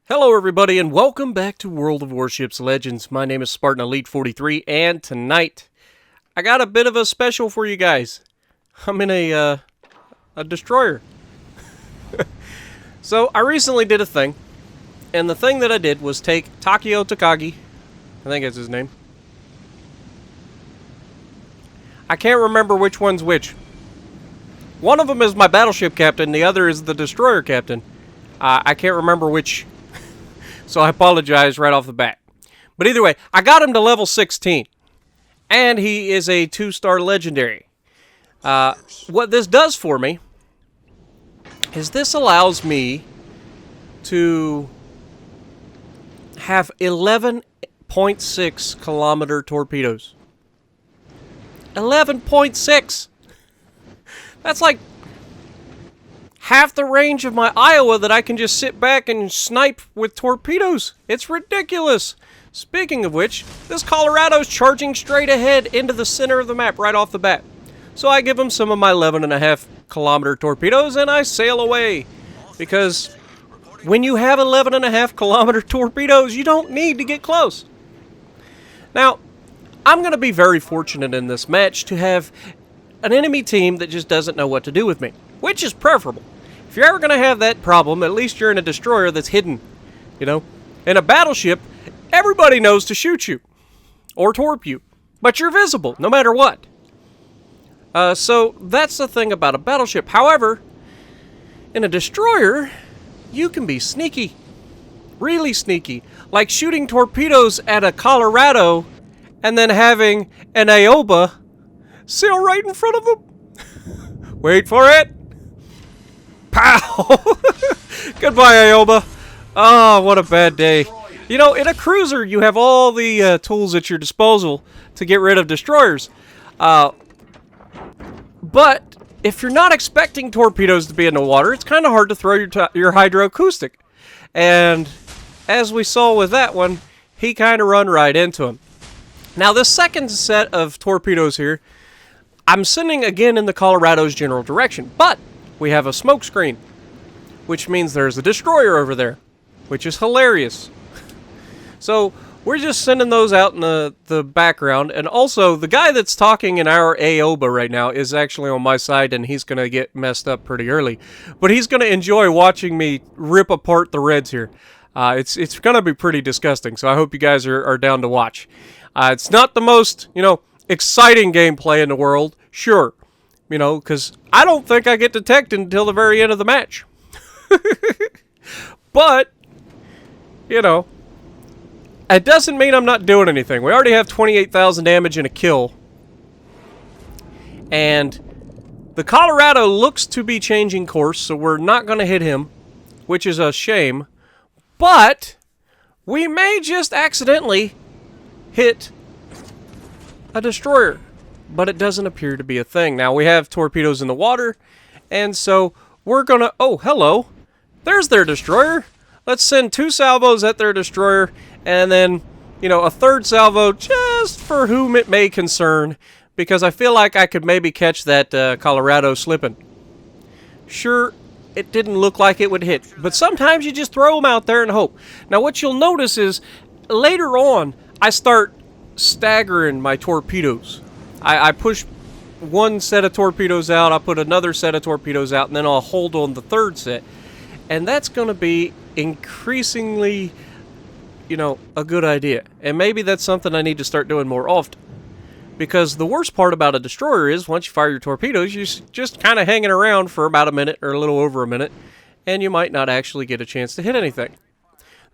Hello everybody and welcome back to World of Warships Legends. My name is Spartan Elite 43 and tonight I got a bit of a special for you guys. I'm in a destroyer. So I recently did a thing, and the thing that I did was take Takeo Takagi, I think that's his name. I can't remember which one's which. One of them is my battleship captain, the other is the destroyer captain. I can't remember which. So I apologize right off the bat. But either way, I got him to level 16. And he is a 2-star legendary. What this does for me is this allows me to have 11.6 kilometer torpedoes. 11.6! That's like half the range of my Iowa that I can just sit back and snipe with torpedoes. It's ridiculous. Speaking of which, this Colorado's charging straight ahead into the center of the map right off the bat. So I give him some of my 11.5 kilometer torpedoes and I sail away. Because when you have 11.5 kilometer torpedoes, you don't need to get close. Now, I'm going to be very fortunate in this match to have an enemy team that just doesn't know what to do with me, which is preferable. If you're ever going to have that problem, at least you're in a destroyer that's hidden. You know, in a battleship, everybody knows to shoot you or torp you, but you're visible no matter what. So that's the thing about a battleship. However, in a destroyer, you can be sneaky, really sneaky, like shooting torpedoes at a Colorado and then having an Aoba sail right in front of them. Wait for it. Pow! Goodbye, Aoba. Oh, what a bad day. You know, in a cruiser, you have all the tools at your disposal to get rid of destroyers. But if you're not expecting torpedoes to be in the water, it's kind of hard to throw your hydroacoustic. And as we saw with that one, he kind of run right into him. Now, this second set of torpedoes here, I'm sending again in the Colorado's general direction, but we have a smoke screen, which means there's a destroyer over there, which is hilarious. So we're just sending those out in the background, and also the guy that's talking in our Aoba right now is actually on my side, and he's going to get messed up pretty early. But he's going to enjoy watching me rip apart the Reds here. It's going to be pretty disgusting, so I hope you guys are down to watch. It's not the most, exciting gameplay in the world, sure. Because I don't think I get detected until the very end of the match. But, it doesn't mean I'm not doing anything. We already have 28,000 damage and a kill. And the Colorado looks to be changing course, so we're not going to hit him, which is a shame. But we may just accidentally hit a destroyer. But it doesn't appear to be a thing. Now, we have torpedoes in the water, and so we're gonna... Oh, hello. There's their destroyer. Let's send 2 salvos at their destroyer, and then, a third salvo just for whom it may concern, because I feel like I could maybe catch that Colorado slipping. Sure, it didn't look like it would hit, but sometimes you just throw them out there and hope. Now, what you'll notice is, later on, I start staggering my torpedoes. I push one set of torpedoes out, I'll put another set of torpedoes out, and then I'll hold on the third set. And that's going to be increasingly, a good idea. And maybe that's something I need to start doing more often. Because the worst part about a destroyer is, once you fire your torpedoes, you're just kind of hanging around for about a minute, or a little over a minute, and you might not actually get a chance to hit anything.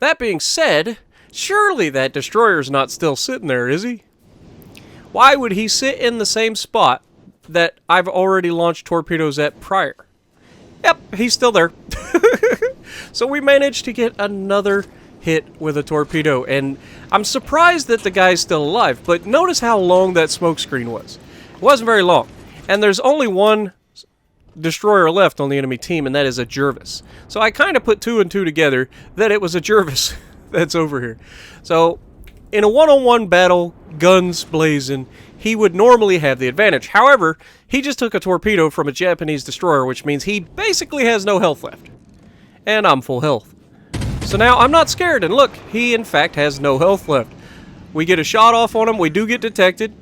That being said, surely that destroyer's not still sitting there, is he? Why would he sit in the same spot that I've already launched torpedoes at prior? Yep, he's still there. So we managed to get another hit with a torpedo, and I'm surprised that the guy's still alive, but notice how long that smoke screen was. It wasn't very long, and there's only one destroyer left on the enemy team, and that is a Jervis. So I kind of put 2 and 2 together that it was a Jervis that's over here. So in a one-on-one battle, guns blazing, he would normally have the advantage. However, he just took a torpedo from a Japanese destroyer, which means he basically has no health left. And I'm full health. So now I'm not scared, and look, he in fact has no health left. We get a shot off on him, we do get detected.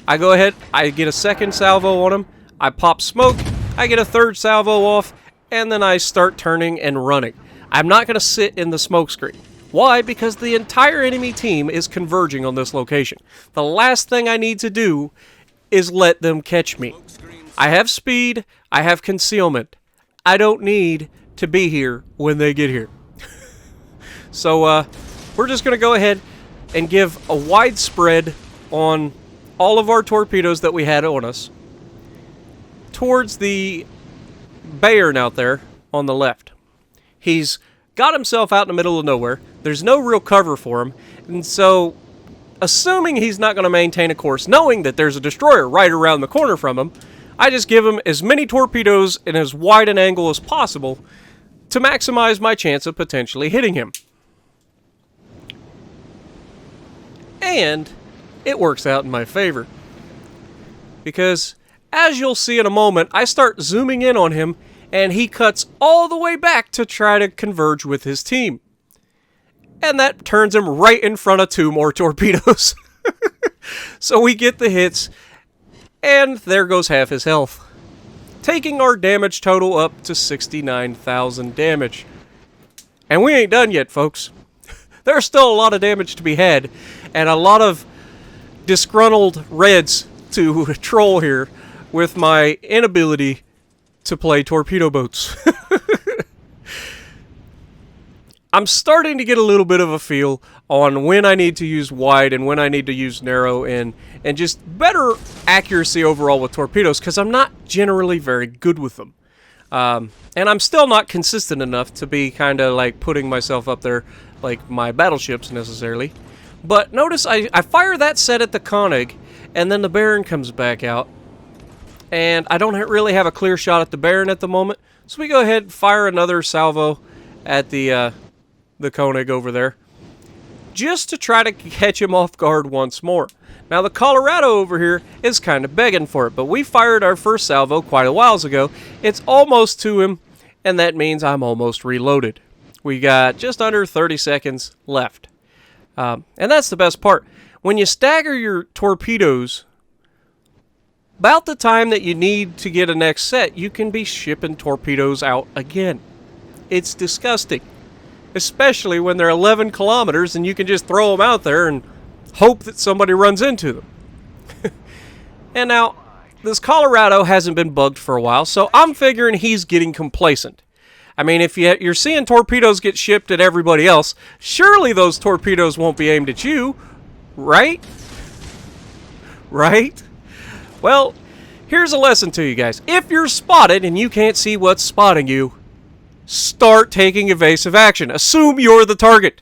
I go ahead, I get a second salvo on him, I pop smoke, I get a third salvo off, and then I start turning and running. I'm not going to sit in the smoke screen. Why? Because the entire enemy team is converging on this location. The last thing I need to do is let them catch me. I have speed, I have concealment. I don't need to be here when they get here. So, we're just going to go ahead and give a wide spread on all of our torpedoes that we had on us towards the Bayern out there on the left. He's got himself out in the middle of nowhere. There's no real cover for him. And so, assuming he's not going to maintain a course, knowing that there's a destroyer right around the corner from him, I just give him as many torpedoes in as wide an angle as possible to maximize my chance of potentially hitting him. And it works out in my favor. Because, as you'll see in a moment, I start zooming in on him, and he cuts all the way back to try to converge with his team. And that turns him right in front of 2 more torpedoes. So we get the hits, and there goes half his health, taking our damage total up to 69,000 damage. And we ain't done yet, folks. There's still a lot of damage to be had, and a lot of disgruntled reds to troll here with my inability to play torpedo boats. I'm starting to get a little bit of a feel on when I need to use wide and when I need to use narrow, and just better accuracy overall with torpedoes, because I'm not generally very good with them. And I'm still not consistent enough to be kind of like putting myself up there like my battleships necessarily. But notice I fire that set at the Koenig, and then the Baron comes back out. And I don't really have a clear shot at the Baron at the moment, so we go ahead and fire another salvo at the Koenig over there, just to try to catch him off guard once more. Now the Colorado over here is kind of begging for it, but we fired our first salvo quite a while ago. It's almost to him, and that means I'm almost reloaded. We got just under 30 seconds left. And that's the best part. When you stagger your torpedoes, about the time that you need to get a next set, you can be shipping torpedoes out again. It's disgusting. Especially when they're 11 kilometers and you can just throw them out there and hope that somebody runs into them. And now, this Colorado hasn't been bugged for a while, so I'm figuring he's getting complacent. I mean, if you're seeing torpedoes get shipped at everybody else, surely those torpedoes won't be aimed at you, right? Right? Well, here's a lesson to you guys. If you're spotted and you can't see what's spotting you, start taking evasive action. Assume you're the target.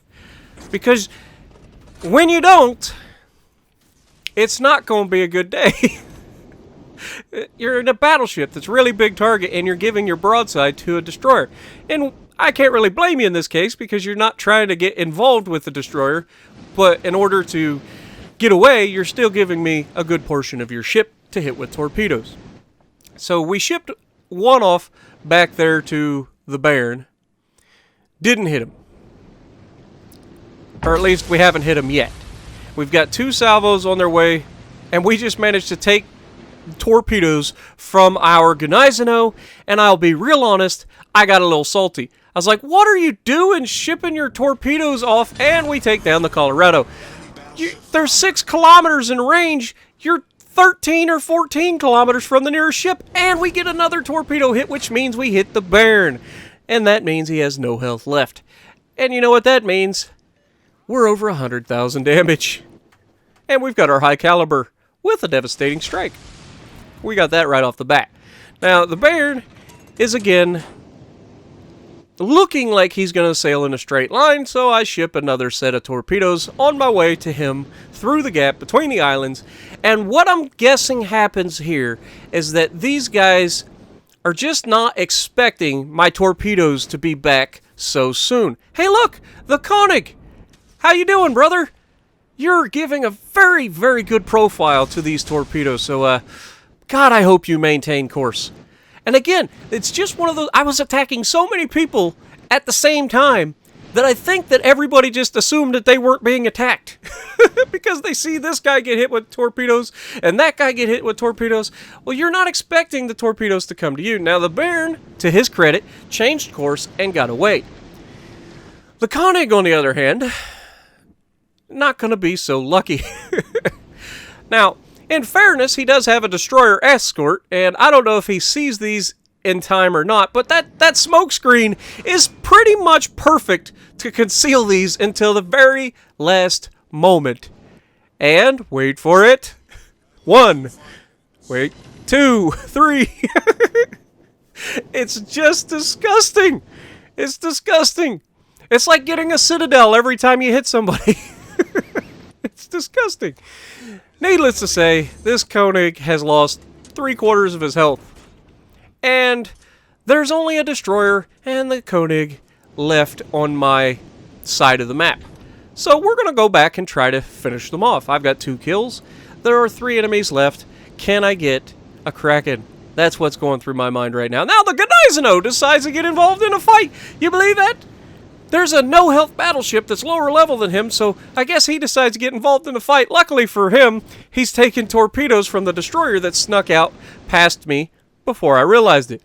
Because when you don't, it's not going to be a good day. You're in a battleship that's really big target, and you're giving your broadside to a destroyer. And I can't really blame you in this case, because you're not trying to get involved with the destroyer, but in order to get away, you're still giving me a good portion of your ship to hit with torpedoes. So we shipped one off back there to the Baron. Didn't hit him. Or at least we haven't hit him yet. We've got 2 salvos on their way, and we just managed to take torpedoes from our Gneisenau, and I'll be real honest, I got a little salty. I was like, what are you doing shipping your torpedoes off? And we take down the Colorado. They're 6 kilometers in range. You're 13 or 14 kilometers from the nearest ship, and we get another torpedo hit, which means we hit the Baron. And that means he has no health left. And you know what that means? We're over 100,000 damage. And we've got our high caliber with a devastating strike. We got that right off the bat. Now, the Baron is again looking like he's going to sail in a straight line, so I ship another set of torpedoes on my way to him through the gap between the islands. And what I'm guessing happens here is that these guys are just not expecting my torpedoes to be back so soon. Hey, look! The Koenig! How you doing, brother? You're giving a very, very good profile to these torpedoes, so, God, I hope you maintain course. And again, it's just one of those... I was attacking so many people at the same time that I think that everybody just assumed that they weren't being attacked. Because they see this guy get hit with torpedoes and that guy get hit with torpedoes. Well, you're not expecting the torpedoes to come to you. Now, the Baron, to his credit, changed course and got away. The Koenig, on the other hand, not going to be so lucky. Now, in fairness, he does have a destroyer escort, and I don't know if he sees these in time or not, but that smoke screen is pretty much perfect to conceal these until the very last moment. And, wait for it, 1, wait, 2, 3. It's just disgusting. It's disgusting. It's like getting a citadel every time you hit somebody. It's disgusting. Needless to say, this Koenig has lost 3/4 of his health. And there's only a destroyer and the Koenig left on my side of the map. So we're going to go back and try to finish them off. I've got 2 kills. There are 3 enemies left. Can I get a Kraken? That's what's going through my mind right now. Now the Gneisenau decides to get involved in a fight. You believe that? There's a no-health battleship that's lower level than him, so I guess he decides to get involved in a fight. Luckily for him, he's taken torpedoes from the destroyer that snuck out past me before I realized it.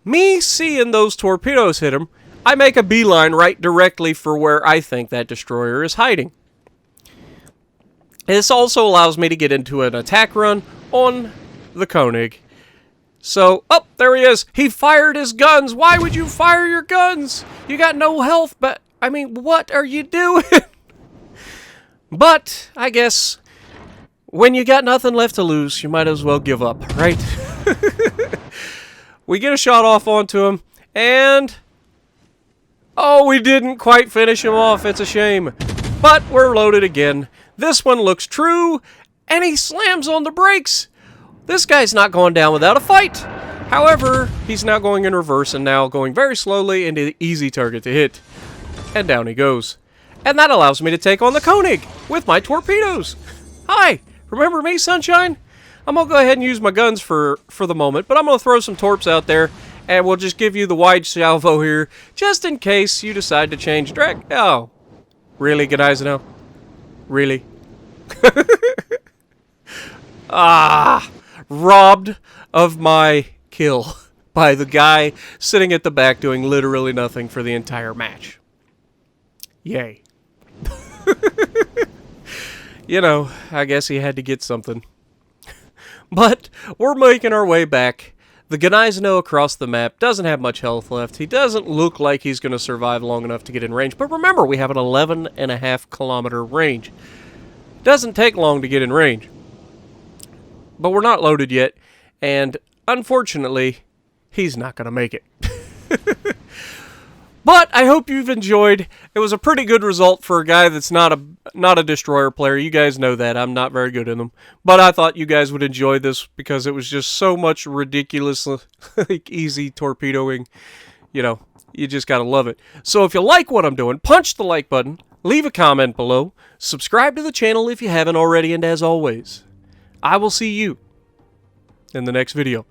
Me seeing those torpedoes hit him, I make a beeline right directly for where I think that destroyer is hiding. This also allows me to get into an attack run on the Koenig. So, oh, there he is. He fired his guns. Why would you fire your guns? You got no health, but, I mean, what are you doing? But, I guess, when you got nothing left to lose, you might as well give up, right? We get a shot off onto him, and... oh, we didn't quite finish him off. It's a shame. But we're loaded again. This one looks true, and he slams on the brakes. This guy's not going down without a fight. However, he's now going in reverse and now going very slowly into the easy target to hit. And down he goes. And that allows me to take on the Koenig with my torpedoes. Hi, remember me, Sunshine? I'm going to go ahead and use my guns for the moment, but I'm going to throw some torps out there, and we'll just give you the wide salvo here, just in case you decide to change track. Oh, really, Gneisenau? Really? Ah, robbed of my kill by the guy sitting at the back doing literally nothing for the entire match. Yay. You know, I guess he had to get something. But we're making our way back. The Gneisenau across the map doesn't have much health left. He doesn't look like he's going to survive long enough to get in range. But remember, we have an 11.5 kilometer range. Doesn't take long to get in range. But we're not loaded yet. And unfortunately, he's not going to make it. But I hope you've enjoyed. It was a pretty good result for a guy that's not a destroyer player. You guys know that. I'm not very good in them. But I thought you guys would enjoy this because it was just so much ridiculous, like, easy torpedoing. You know, you just got to love it. So if you like what I'm doing, punch the like button, leave a comment below, subscribe to the channel if you haven't already, and as always, I will see you in the next video.